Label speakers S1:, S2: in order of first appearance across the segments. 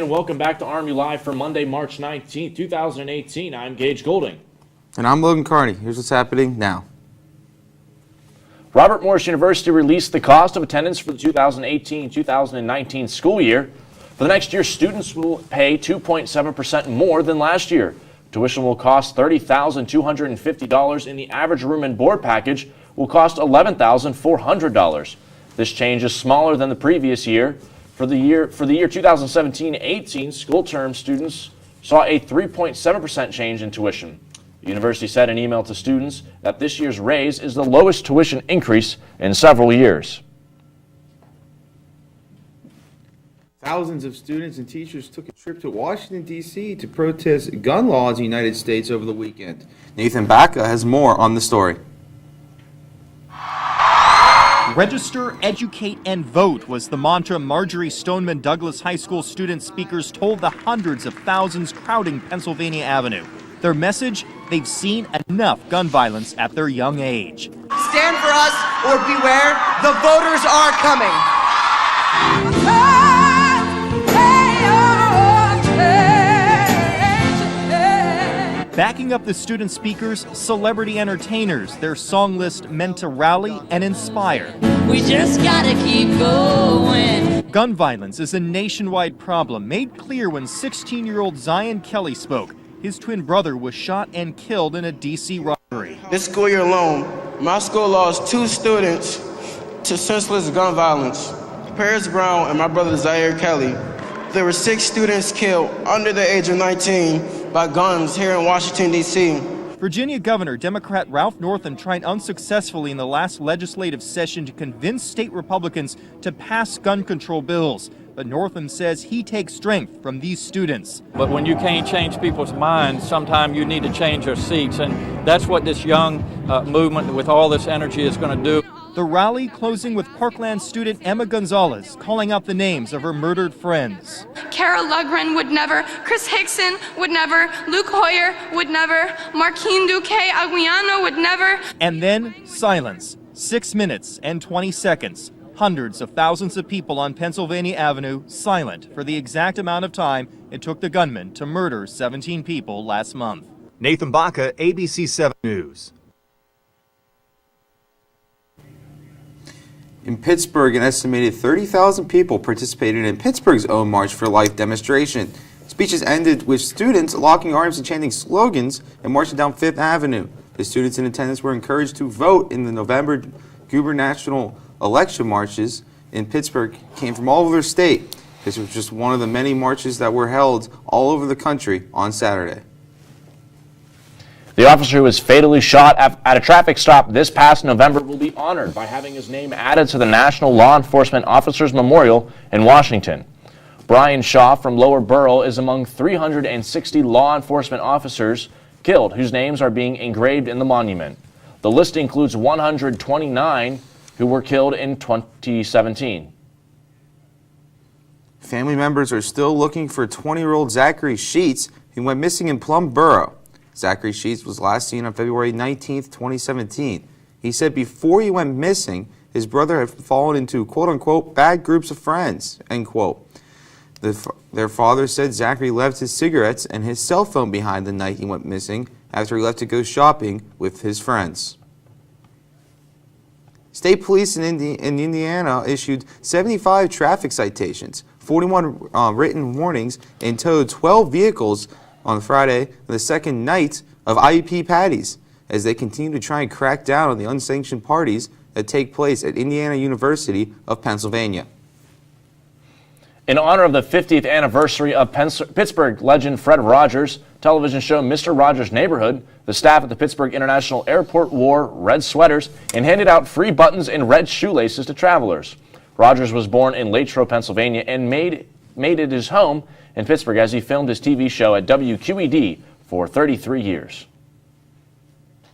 S1: and welcome back to RMU-Live for Monday, March 19th, 2018. I'm Gage Golding.
S2: And I'm Logan Carney. Here's what's happening now.
S1: Robert Morris University released the cost of attendance for the 2018-2019 school year. For the next year, students will pay 2.7% more than last year. Tuition will cost $30,250 and the average room and board package will cost $11,400. This change is smaller than the previous year. For the year 2017-18 school term, students saw a 3.7% change in tuition. The university said in an email to students that this year's raise is the lowest tuition increase in several years.
S2: Thousands of students and teachers took a trip to Washington, D.C. to protest gun laws in the United States over the weekend. Nathan Baca has more on the story.
S3: Register, educate, and vote was the mantra Marjorie Stoneman Douglas High School student speakers told the hundreds of thousands crowding Pennsylvania Avenue. Their message, they've seen enough gun violence at their young age.
S4: Stand for us or beware, the voters are coming.
S3: Backing up the student speakers, celebrity entertainers, their song list meant to rally and inspire.
S5: We just gotta keep going.
S3: Gun violence is a nationwide problem, made clear when 16-year-old Zion Kelly spoke. His twin brother was shot and killed in a D.C. robbery.
S6: This school year alone, my school lost 2 students to senseless gun violence. Paris Brown and my brother Zaire Kelly. There were 6 students killed under the age of 19 by guns here in Washington, D.C.
S3: Virginia Governor Democrat Ralph Northam tried unsuccessfully in the last legislative session to convince state Republicans to pass gun control bills. But Northam says he takes strength from these students.
S7: But when you can't change people's minds, sometimes you need to change your seats. And that's what this young movement with all this energy is going to do.
S3: The rally closing with Parkland student Emma Gonzalez calling out the names of her murdered friends.
S8: Kara Lugren would never, Chris Hickson would never, Luke Hoyer would never, Marquine Duque Aguiano would never.
S3: And then silence. 6 minutes and 20 seconds. Hundreds of thousands of people on Pennsylvania Avenue silent for the exact amount of time it took the gunman to murder 17 people last month.
S9: Nathan Baca, ABC 7 News.
S2: In Pittsburgh, an estimated 30,000 people participated in Pittsburgh's own March for Life demonstration. Speeches ended with students locking arms and chanting slogans and marching down Fifth Avenue. The students in attendance were encouraged to vote in the November gubernatorial election. Marches in Pittsburgh came from all over the state. This was just one of the many marches that were held all over the country on Saturday.
S1: The officer who was fatally shot at a traffic stop this past November will be honored by having his name added to the National Law Enforcement Officers Memorial in Washington. Brian Shaw from Lower Borough is among 360 law enforcement officers killed whose names are being engraved in the monument. The list includes 129 who were killed in 2017.
S2: Family members are still looking for 20-year-old Zachary Sheets, who went missing in Plum Borough. Zachary Sheets was last seen on February 19, 2017. He said before he went missing, his brother had fallen into quote-unquote bad groups of friends, end quote. Their father said Zachary left his cigarettes and his cell phone behind the night he went missing after he left to go shopping with his friends. State police in Indiana issued 75 traffic citations, 41 written warnings, and towed 12 vehicles on Friday, the second night of IUP patties, as they continue to try and crack down on the unsanctioned parties that take place at Indiana University of Pennsylvania.
S1: In honor of the 50th anniversary of Pittsburgh legend Fred Rogers' television show Mr. Rogers' Neighborhood, the staff at the Pittsburgh International Airport wore red sweaters and handed out free buttons and red shoelaces to travelers. Rogers was born in Latrobe, Pennsylvania, and made it his home in Pittsburgh as he filmed his TV show at WQED for 33 years.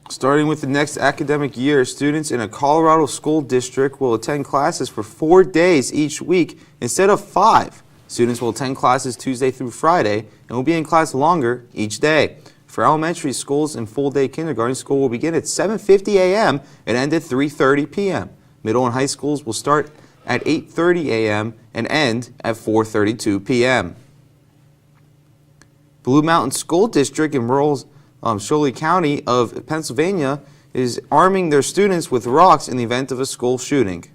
S2: Starting with the next academic year, students in a Colorado school district will attend classes for 4 days each week instead of 5. Students will attend classes Tuesday through Friday and will be in class longer each day. For elementary schools and full-day kindergarten, school will begin at 7:50 a.m. and end at 3:30 p.m. Middle and high schools will start at 8:30 a.m. and end at 4:32 p.m. Blue Mountain School District in rural Sholey County of Pennsylvania is arming their students with rocks in the event of a school shooting.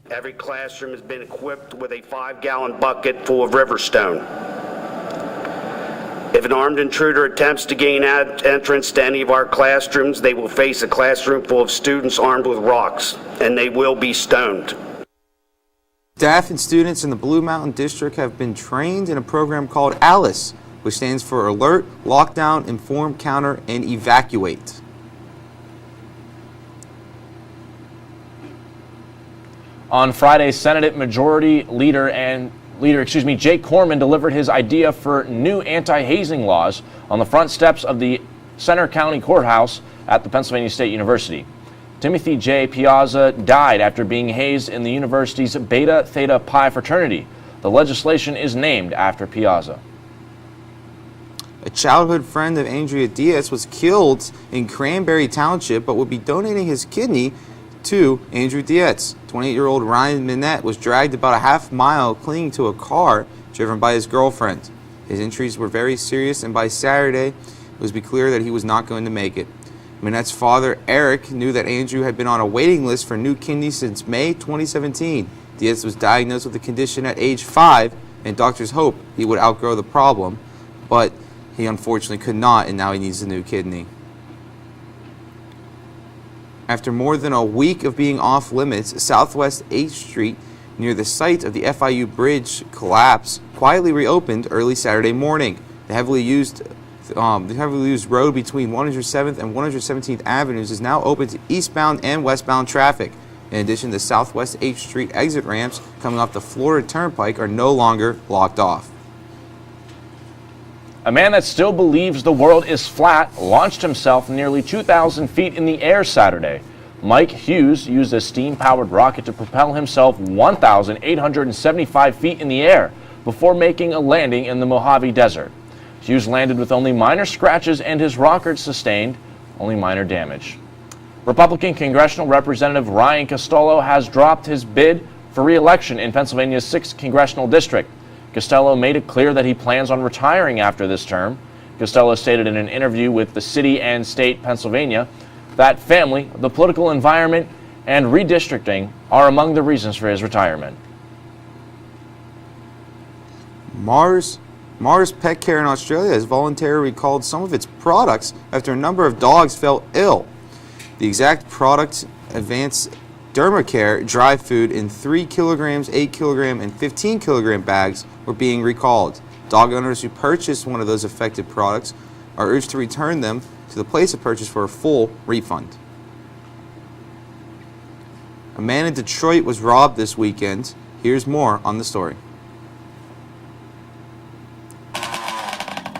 S10: Every classroom has been equipped with a 5-gallon bucket full of Riverstone. If an armed intruder attempts to gain entrance to any of our classrooms, they will face a classroom full of students armed with rocks, and they will be stoned.
S2: Staff and students in the Blue Mountain District have been trained in a program called ALICE, which stands for Alert, Lockdown, Inform, Counter, and Evacuate.
S1: On Friday, Senate Majority Leader Jake Corman delivered his idea for new anti-hazing laws on the front steps of the Center County Courthouse at the Pennsylvania State University. Timothy J. Piazza died after being hazed in the university's Beta Theta Pi fraternity. The legislation is named after Piazza.
S2: A childhood friend of Andrea Diaz was killed in Cranberry Township, but would be donating his kidney to Andrew Diaz. 28-year-old Ryan Minette was dragged about a half-mile clinging to a car driven by his girlfriend. His injuries were very serious, and by Saturday, it was clear that he was not going to make it. Minette's father, Eric, knew that Andrew had been on a waiting list for new kidneys since May 2017. Diaz was diagnosed with the condition at age 5, and doctors hoped he would outgrow the problem, but he unfortunately could not, and now he needs a new kidney. After more than a week of being off limits, Southwest 8th Street, near the site of the FIU bridge collapse, quietly reopened early Saturday morning. The heavily used road between 107th and 117th Avenues is now open to eastbound and westbound traffic. In addition, the Southwest 8th Street exit ramps coming off the Florida Turnpike are no longer blocked off.
S1: A man that still believes the world is flat launched himself nearly 2,000 feet in the air Saturday. Mike Hughes used a steam-powered rocket to propel himself 1,875 feet in the air before making a landing in the Mojave Desert. Hughes landed with only minor scratches, and his rocket sustained only minor damage. Republican Congressional Representative Ryan Costello has dropped his bid for re-election in Pennsylvania's 6th Congressional District. Costello made it clear that he plans on retiring after this term. Costello stated in an interview with the City and State Pennsylvania that family, the political environment, and redistricting are among the reasons for his retirement.
S2: Mars Pet Care in Australia has voluntarily recalled some of its products after a number of dogs fell ill. The exact product, Advanced Dermacare dry food in 3 kilograms, 8 kilogram, and 15 kilogram bags were being recalled. Dog owners who purchased one of those affected products are urged to return them to the place of purchase for a full refund. A man in Detroit was robbed this weekend. Here's more on the story.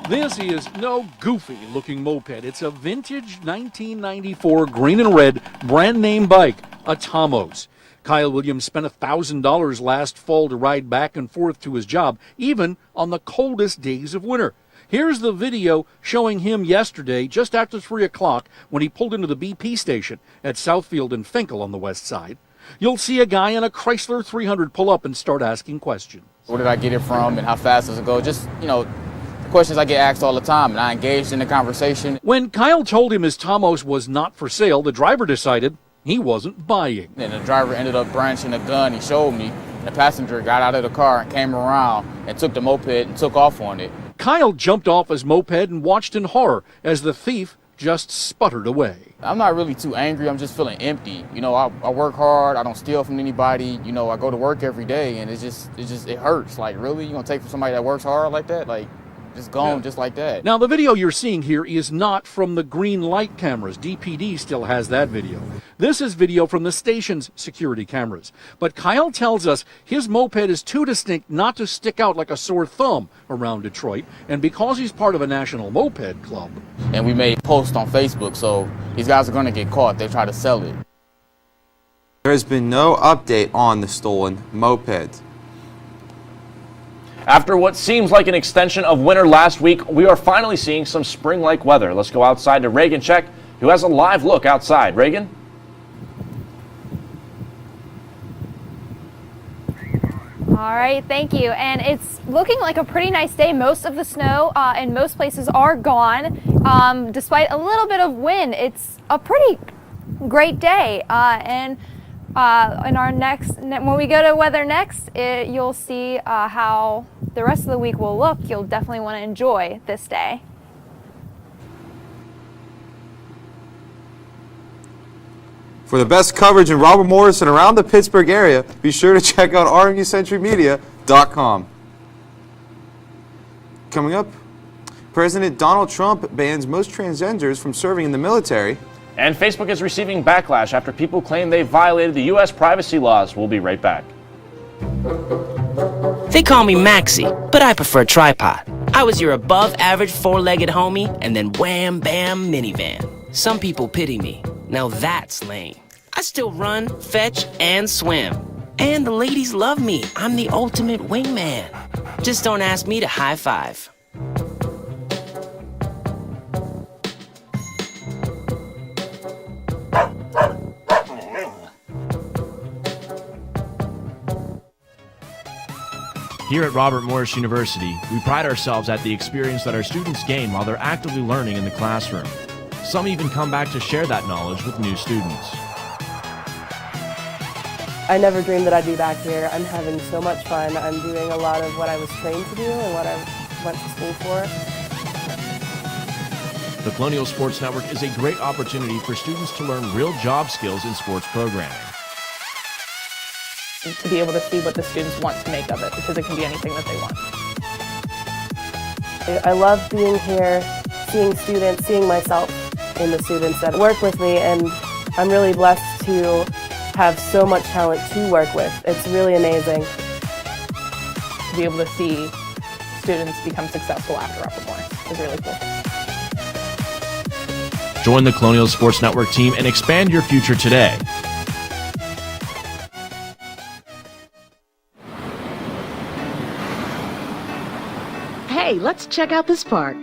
S11: This is no goofy-looking moped. It's a vintage 1994 green and red brand name bike, a Tomos. Kyle Williams spent $1,000 last fall to ride back and forth to his job, even on the coldest days of winter. Here's the video showing him yesterday, just after 3 o'clock, when he pulled into the BP station at Southfield and Finkel on the west side. You'll see a guy in a Chrysler 300 pull up and start asking questions.
S12: Where did I get it from and how fast does it go? Just, questions I get asked all the time, and I engaged in the conversation.
S11: When Kyle told him his Tomos was not for sale, the driver decided he wasn't buying.
S12: And the driver ended up brandishing a gun. He showed me. The passenger got out of the car and came around and took the moped and took off on it.
S11: Kyle jumped off his moped and watched in horror as the thief just sputtered away.
S12: I'm not really too angry. I'm just feeling empty. I work hard. I don't steal from anybody. I go to work every day, and it hurts. Like, really? You gonna take from somebody that works hard like that? Like, just gone just like that.
S11: Now, the video you're seeing here is not from the green light cameras. DPD still has that video. This is video from the station's security cameras. But Kyle tells us his moped is too distinct not to stick out like a sore thumb around Detroit, and because he's part of a national moped club.
S12: And we made posts on Facebook, so these guys are going to get caught. They try to sell it.
S2: There has been no update on the stolen moped.
S1: After what seems like an extension of winter last week, we are finally seeing some spring-like weather. Let's go outside to Reagan Check, who has a live look outside. Reagan?
S13: All right, thank you. And it's looking like a pretty nice day. Most of the snow in most places are gone. Despite a little bit of wind, it's a pretty great day. And in our next, when we go to weather next, you'll see how the rest of the week will look. You'll definitely want to enjoy this day.
S2: For the best coverage in Robert Morris and around the Pittsburgh area, be sure to check out RMUCenturyMedia.com. Coming up, President Donald Trump bans most transgenders from serving in the military.
S1: And Facebook is receiving backlash after people claim they violated the U.S. privacy laws. We'll be right back.
S14: They call me Maxie, but I prefer tripod. I was your above-average four-legged homie, and then wham, bam, minivan. Some people pity me. Now that's lame. I still run, fetch, and swim. And the ladies love me. I'm the ultimate wingman. Just don't ask me to high five.
S15: Here at Robert Morris University, we pride ourselves at the experience that our students gain while they're actively learning in the classroom. Some even come back to share that knowledge with new students.
S16: I never dreamed that I'd be back here. I'm having so much fun. I'm doing a lot of what I was trained to do and what I went to school for.
S15: The Colonial Sports Network is a great opportunity for students to learn real job skills in sports programming.
S17: To be able to see what the students want to make of it, because it can be anything that they want.
S16: I love being here, seeing students, seeing myself in the students that work with me, and I'm really blessed to have so much talent to work with. It's really amazing.
S17: To be able to see students become successful after Robert Morris is really cool.
S15: Join the Colonial Sports Network team and expand your future today.
S18: Hey, let's check out this park.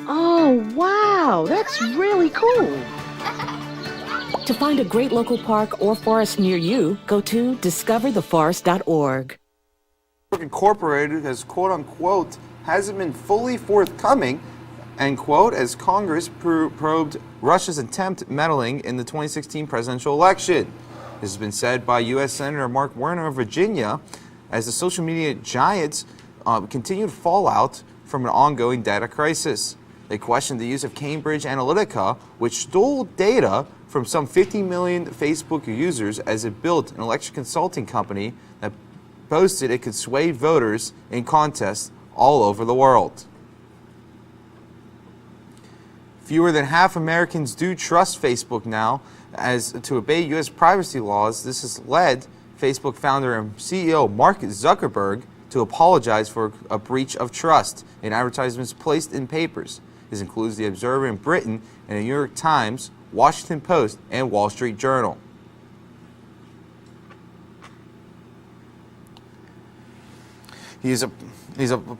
S18: Oh, wow, that's really cool. To find a great local park or forest near you, go to discovertheforest.org.
S2: Incorporated has quote-unquote hasn't been fully forthcoming, end quote, as Congress probed Russia's attempt at meddling in the 2016 presidential election. This has been said by U.S. Senator Mark Warner of Virginia as the social media giants continue to fall out from an ongoing data crisis. They questioned the use of Cambridge Analytica, which stole data from some 50 million Facebook users as it built an election consulting company that boasted it could sway voters in contests all over the world. Fewer than half Americans do trust Facebook now as to obey U.S. privacy laws. This has led Facebook founder and CEO Mark Zuckerberg to apologize for a breach of trust in advertisements placed in papers. This includes the Observer in Britain and the New York Times, Washington Post, and Wall Street Journal. He's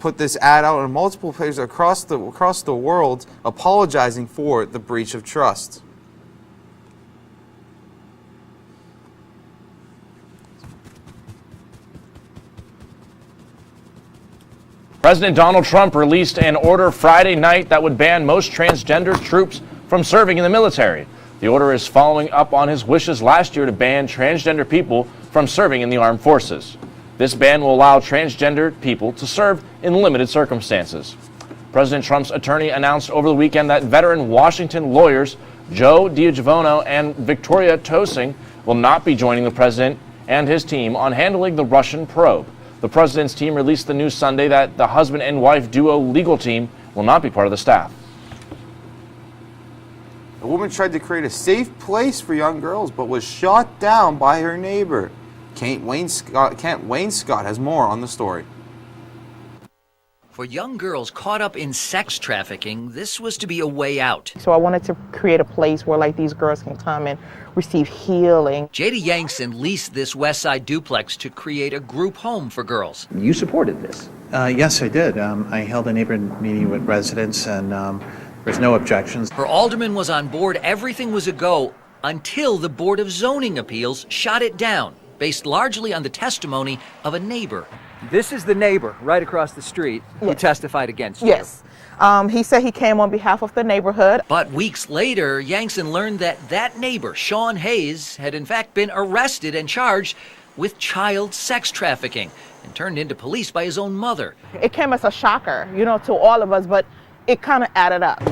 S2: put this ad out on multiple places across the world, apologizing for the breach of trust.
S1: President Donald Trump released an order Friday night that would ban most transgender troops from serving in the military. The order is following up on his wishes last year to ban transgender people from serving in the armed forces. This ban will allow transgender people to serve in limited circumstances. President Trump's attorney announced over the weekend that veteran Washington lawyers Joe DiGiovanno and Victoria Tossing will not be joining the president and his team on handling the Russian probe. The president's team released the news Sunday that the husband and wife duo legal team will not be part of the staff.
S2: A woman tried to create a safe place for young girls but was shot down by her neighbor. Kent Wayne Scott has more on the story.
S19: For young girls caught up in sex trafficking, this was to be a way out.
S17: So I wanted to create a place where like these girls can come and receive healing.
S19: Jada Yankson leased this West Side duplex to create a group home for girls.
S20: You supported this?
S21: Yes, I did. I held a neighborhood meeting with residents, and there's no objections.
S19: Her alderman was on board. Everything was a go until the Board of Zoning Appeals shot it down, based largely on the testimony of a neighbor.
S22: This is the neighbor right across the street who testified against you.
S17: Yes. He said he came on behalf of the neighborhood.
S19: But weeks later, Yankson learned that that neighbor, Sean Hayes, had in fact been arrested and charged with child sex trafficking and turned into police by his own mother.
S17: It came as a shocker, you know, to all of us, but it kind of added up.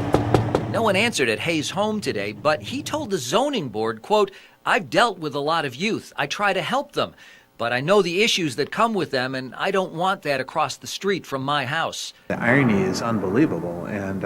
S19: No one answered at Hayes' home today, but he told the zoning board, quote, "I've dealt with a lot of youth. I try to help them. But I know the issues that come with them, and I don't want that across the street from my house."
S21: The irony is unbelievable and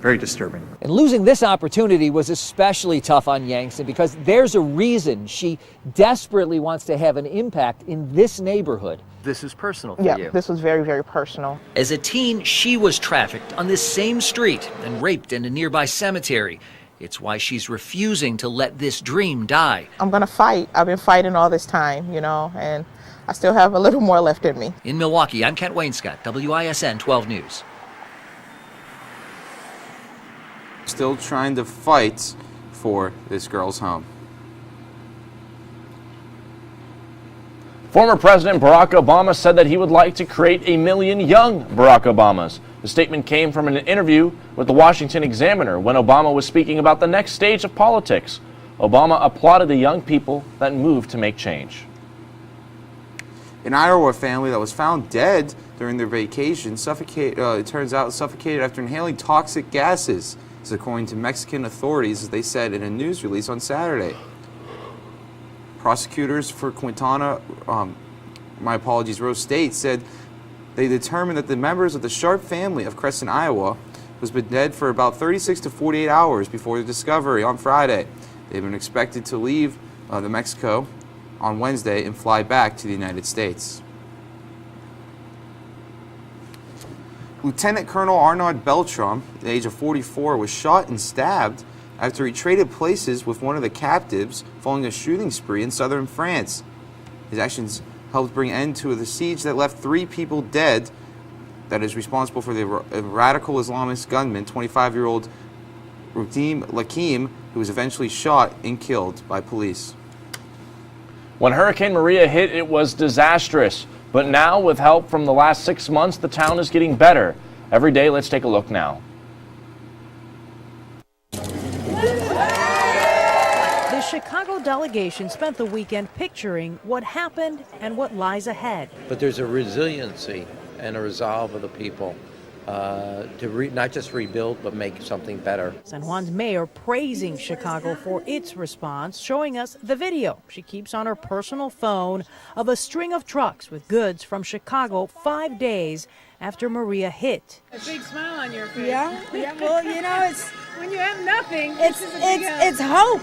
S21: very disturbing.
S22: And losing this opportunity was especially tough on Yankson because there's a reason she desperately wants to have an impact in this neighborhood. This is personal for
S17: you.
S22: Yeah,
S17: this was very, very personal.
S19: As a teen, she was trafficked on this same street and raped in a nearby cemetery. It's why she's refusing to let this dream die.
S17: I'm gonna fight. I've been fighting all this time, you know, and I still have a little more left in me.
S19: In Milwaukee, I'm Kent Wainscott, WISN 12 News.
S2: Still trying to fight for this girl's home.
S1: Former President Barack Obama said that he would like to create 1 million young Barack Obamas. The statement came from an interview with the Washington Examiner when Obama was speaking about the next stage of politics. Obama applauded the young people that moved to make change.
S2: An Iowa family that was found dead during their vacation it turns out suffocated after inhaling toxic gases, this is according to Mexican authorities, as they said in a news release on Saturday. Prosecutors for Quintana, Rose State, said they determined that the members of the Sharp family of Crescent, Iowa, was been dead for about 36 to 48 hours before the discovery on Friday. They've been expected to leave Mexico on Wednesday and fly back to the United States. Lieutenant Colonel Arnaud Beltram, at the age of 44, was shot and stabbed after he traded places with one of the captives following a shooting spree in southern France. His actions helped bring end to the siege that left 3 people dead, that is responsible for the radical Islamist gunman, 25-year-old Rudim Lakim, who was eventually shot and killed by police.
S1: When Hurricane Maria hit, it was disastrous. But now, with help from the last 6 months, the town is getting better. Every day, let's take a look now.
S23: The Chicago delegation spent the weekend picturing what happened and what lies ahead.
S24: But there's a resiliency and a resolve of the people to not just rebuild, but make something better.
S23: San Juan's mayor praising Chicago for its response, showing us the video she keeps on her personal phone of a string of trucks with goods from Chicago 5 days after Maria hit.
S25: A big smile on your face.
S26: Yeah. Well, you know, it's
S25: when you have nothing.
S26: It's hope.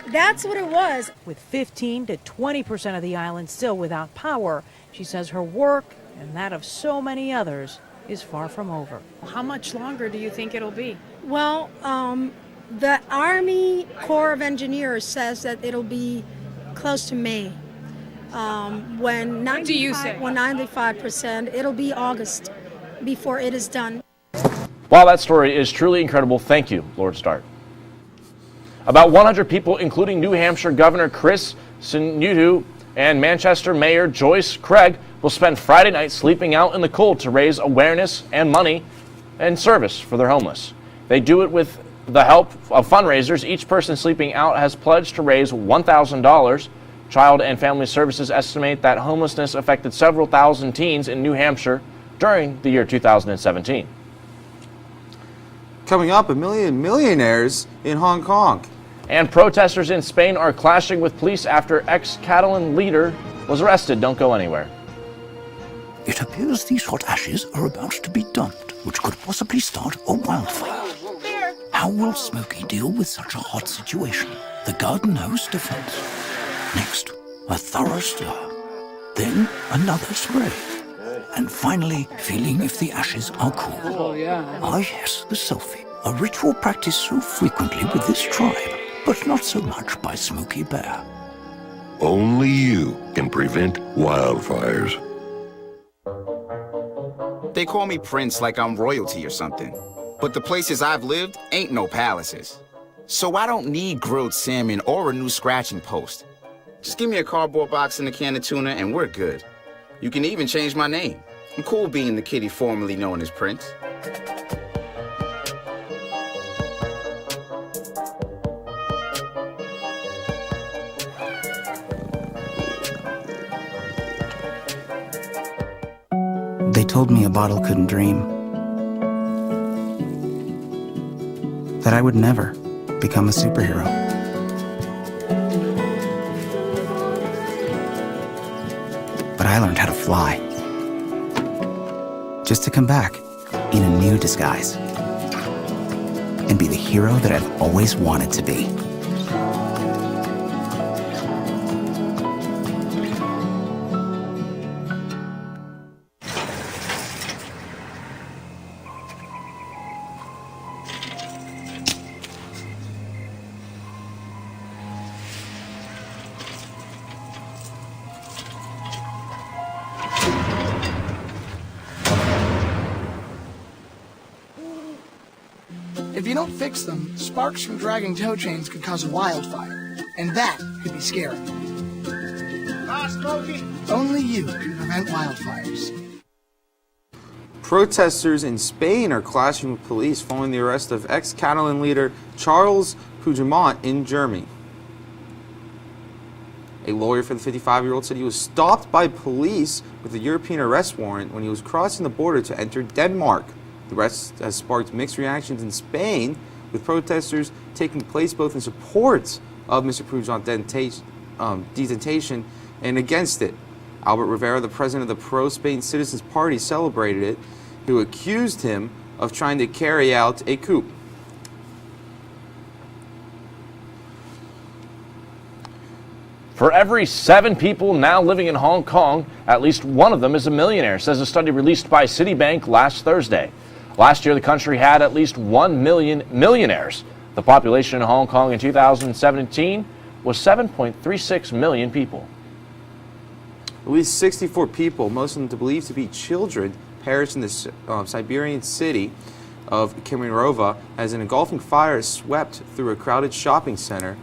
S26: That's what it was.
S23: With 15 to 20% of the island still without power, she says her work and that of so many others is far from over.
S25: How much longer do you think it'll be?
S26: Well, the Army Corps of Engineers says that it'll be close to May. When 95%, it'll be August before it is done.
S1: While that story is truly incredible, thank you, Lord Start. About 100 people, including New Hampshire Governor Chris Sununu and Manchester Mayor Joyce Craig, will spend Friday night sleeping out in the cold to raise awareness and money and service for their homeless. They do it with the help of fundraisers. Each person sleeping out has pledged to raise $1,000. Child and Family Services estimate that homelessness affected several thousand teens in New Hampshire during the year 2017.
S2: Coming up, 1 million millionaires in Hong Kong.
S1: And protesters in Spain are clashing with police after ex-Catalan leader was arrested. Don't go anywhere.
S27: It appears these hot ashes are about to be dumped, which could possibly start a wildfire. How will Smokey deal with such a hot situation? The garden hose defense. Next, a thorough stir. Then another spray. and finally feeling if the ashes are cool.
S25: Oh, yeah.
S27: Ah, yes, the selfie. A ritual practiced so frequently with this tribe, but not so much by Smokey Bear.
S3: Only you can prevent wildfires.
S4: They call me Prince like I'm royalty or something. But the places I've lived ain't no palaces. So I don't need grilled salmon or a new scratching post. Just give me a cardboard box and a can of tuna and we're good. You can even change my name. I'm cool being the kitty formerly known as Prince.
S27: They told me a bottle couldn't dream. That I would never become a superhero. But I learned how to fly. Just to come back in a new disguise. And be the hero that I've always wanted to be.
S5: If you don't fix them, sparks from dragging tow chains could cause a wildfire, and that could be scary. Smokey! Only you can prevent wildfires.
S2: Protesters in Spain are clashing with police following the arrest of ex-Catalan leader Charles Puigdemont in Germany. A lawyer for the 55-year-old said he was stopped by police with a European arrest warrant when he was crossing the border to enter Denmark. The arrest has sparked mixed reactions in Spain, with protesters taking place both in support of Mr. Puigdemont's detention and against it. Albert Rivera, the president of the pro-Spain Citizens Party, celebrated it, who accused him of trying to carry out a coup.
S1: For every 7 people now living in Hong Kong, at least one of them is a millionaire, says a study released by Citibank last Thursday. Last year, the country had at least 1 million millionaires. The population in Hong Kong in 2017 was 7.36 million people.
S2: At least 64 people, most of them believed to be children, perished in the Siberian city of Kemerovo as an engulfing fire swept through a crowded shopping center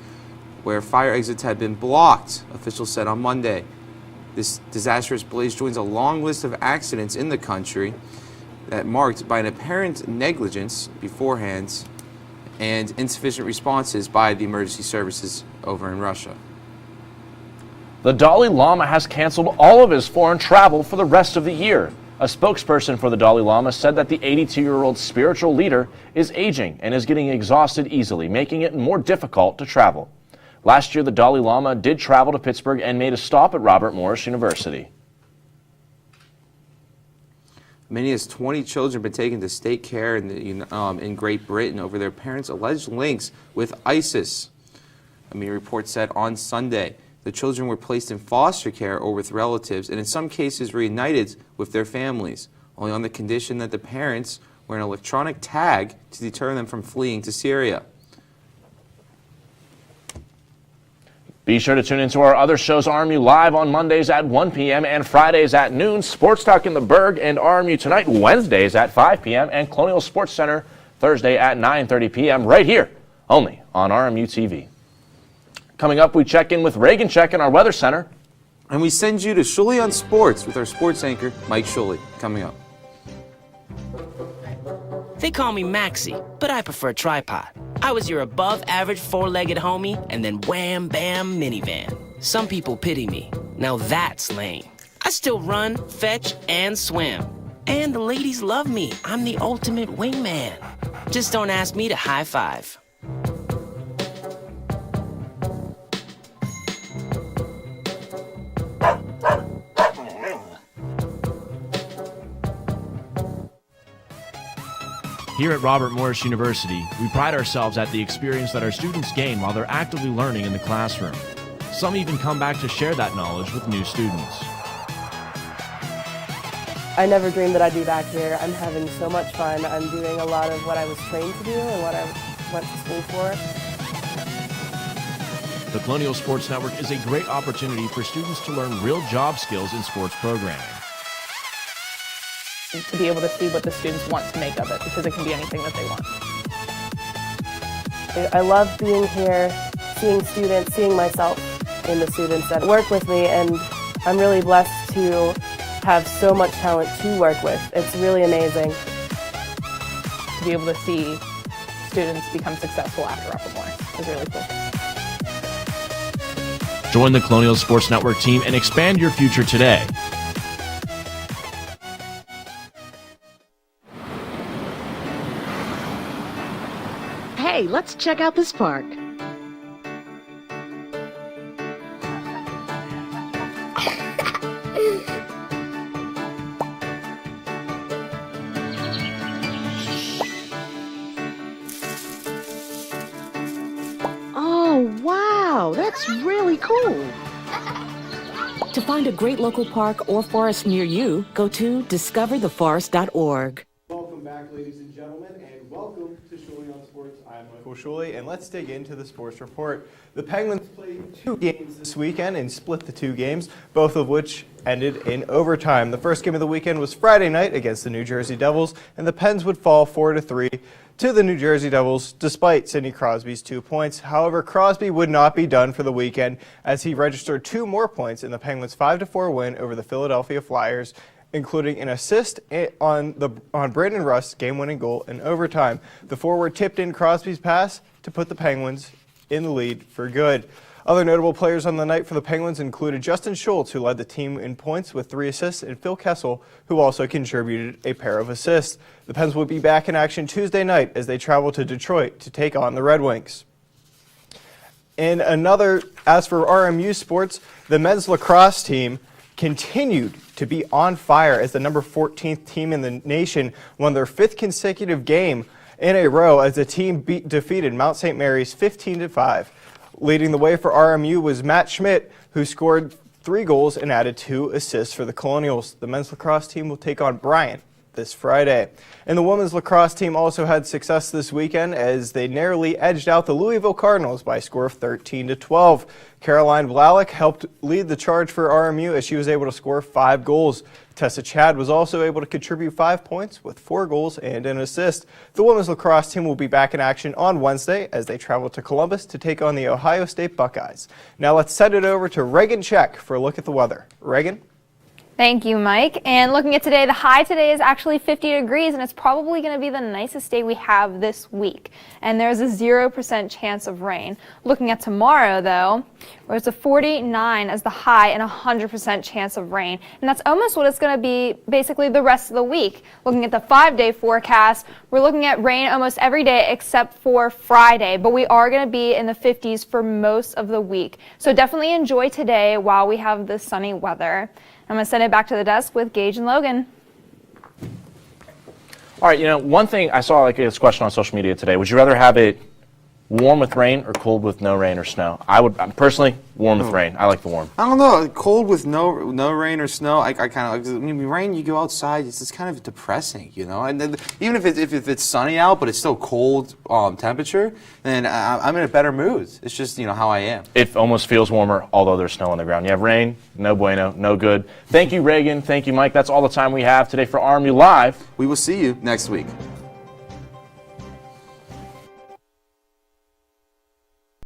S2: where fire exits had been blocked, officials said on Monday. This disastrous blaze joins a long list of accidents in the country that marked by an apparent negligence beforehand and insufficient responses by the emergency services over in Russia.
S1: The Dalai Lama has canceled all of his foreign travel for the rest of the year. A spokesperson for the Dalai Lama said that the 82-year-old spiritual leader is aging and is getting exhausted easily, making it more difficult to travel. Last year, the Dalai Lama did travel to Pittsburgh and made a stop at Robert Morris University.
S2: Many as 20 children have been taken to state care in Great Britain over their parents' alleged links with ISIS. A media report said on Sunday the children were placed in foster care or with relatives and in some cases reunited with their families, only on the condition that the parents wear an electronic tag to deter them from fleeing to Syria.
S1: Be sure to tune into our other shows, RMU Live on Mondays at 1 p.m. and Fridays at noon, Sports Talk in the Berg and RMU Tonight Wednesdays at 5 p.m. and Colonial Sports Center Thursday at 9:30 p.m. right here, only on RMU TV. Coming up, we check in with Reagan Check in our Weather Center.
S2: And we send you to Shuley on Sports with our sports anchor, Mike Shuley, coming up.
S14: They call me Maxie, but I prefer tripod. I was your above-average four-legged homie, and then wham, bam, minivan. Some people pity me. Now that's lame. I still run, fetch, and swim. And the ladies love me. I'm the ultimate wingman. Just don't ask me to high five.
S15: Here at Robert Morris University, we pride ourselves at the experience that our students gain while they're actively learning in the classroom. Some even come back to share that knowledge with new students.
S16: I never dreamed that I'd be back here. I'm having so much fun. I'm doing a lot of what I was trained to do and what I went to school for.
S15: The Colonial Sports Network is a great opportunity for students to learn real job skills in sports programming.
S17: To be able to see what the students want to make of it, because it can be anything that they want.
S16: I love being here, seeing students, seeing myself in the students that work with me, and I'm really blessed to have so much talent to work with. It's really amazing.
S17: To be able to see students become successful after Upper Moore is really cool.
S15: Join the Colonial Sports Network team and expand your future today.
S18: Hey, let's check out this park. Oh, wow, that's really cool. To find a great local park or forest near you, go to discovertheforest.org.
S6: Welcome back, ladies and gentlemen, and welcome to Shuley on Sports. I'm Michael Shuley, and let's dig into the sports report. The Penguins played 2 games this weekend and split the 2 games, both of which ended in overtime. The first game of the weekend was Friday night against the New Jersey Devils, and the Pens would fall 4-3 to the New Jersey Devils despite Sidney Crosby's 2 points. However, Crosby would not be done for the weekend as he registered 2 more points in the Penguins' 5-4 win over the Philadelphia Flyers, including an assist on Brandon Rust's game-winning goal in overtime. The forward tipped in Crosby's pass to put the Penguins in the lead for good. Other notable players on the night for the Penguins included Justin Schultz, who led the team in points with 3 assists, and Phil Kessel, who also contributed a pair of assists. The Pens will be back in action Tuesday night as they travel to Detroit to take on the Red Wings. And as for RMU sports, the men's lacrosse team continued to be on fire as the number 14th team in the nation won their 5th consecutive game in a row as the team defeated Mount St. Mary's 15-5. Leading the way for RMU was Matt Schmidt, who scored 3 goals and added 2 assists for the Colonials. The men's lacrosse team will take on Bryant this Friday. And the women's lacrosse team also had success this weekend as they narrowly edged out the Louisville Cardinals by a score of 13-12. Caroline Blalock helped lead the charge for RMU as she was able to score 5 goals. Tessa Chad was also able to contribute 5 points with 4 goals and an assist. The women's lacrosse team will be back in action on Wednesday as they travel to Columbus to take on the Ohio State Buckeyes. Now let's send it over to Reagan Check for a look at the weather. Reagan?
S13: Thank you, Mike. And looking at today, the high today is actually 50 degrees, and it's probably going to be the nicest day we have this week. And there's a 0% chance of rain. Looking at tomorrow, though, there's a 49 as the high and a 100% chance of rain. And that's almost what it's going to be basically the rest of the week. Looking at the 5-day forecast, we're looking at rain almost every day except for Friday, but we are going to be in the 50s for most of the week. So definitely enjoy today while we have this sunny weather. I'm going to send it back to the desk with Gage and Logan.
S1: All right, one thing I saw this question on social media today. Would you rather have it warm with rain or cold with no rain or snow? I'm personally warm with rain. I like the warm.
S2: I don't know. Cold with no rain or snow. I kind of. I mean, rain. You go outside. It's kind of depressing, And then, even if it's sunny out, but it's still cold temperature, then I'm in a better mood. It's just how I am.
S1: It almost feels warmer, although there's snow on the ground. You have rain, no bueno, no good. Thank you, Reagan. Thank you, Mike. That's all the time we have today for RMU Live.
S2: We will see you next week.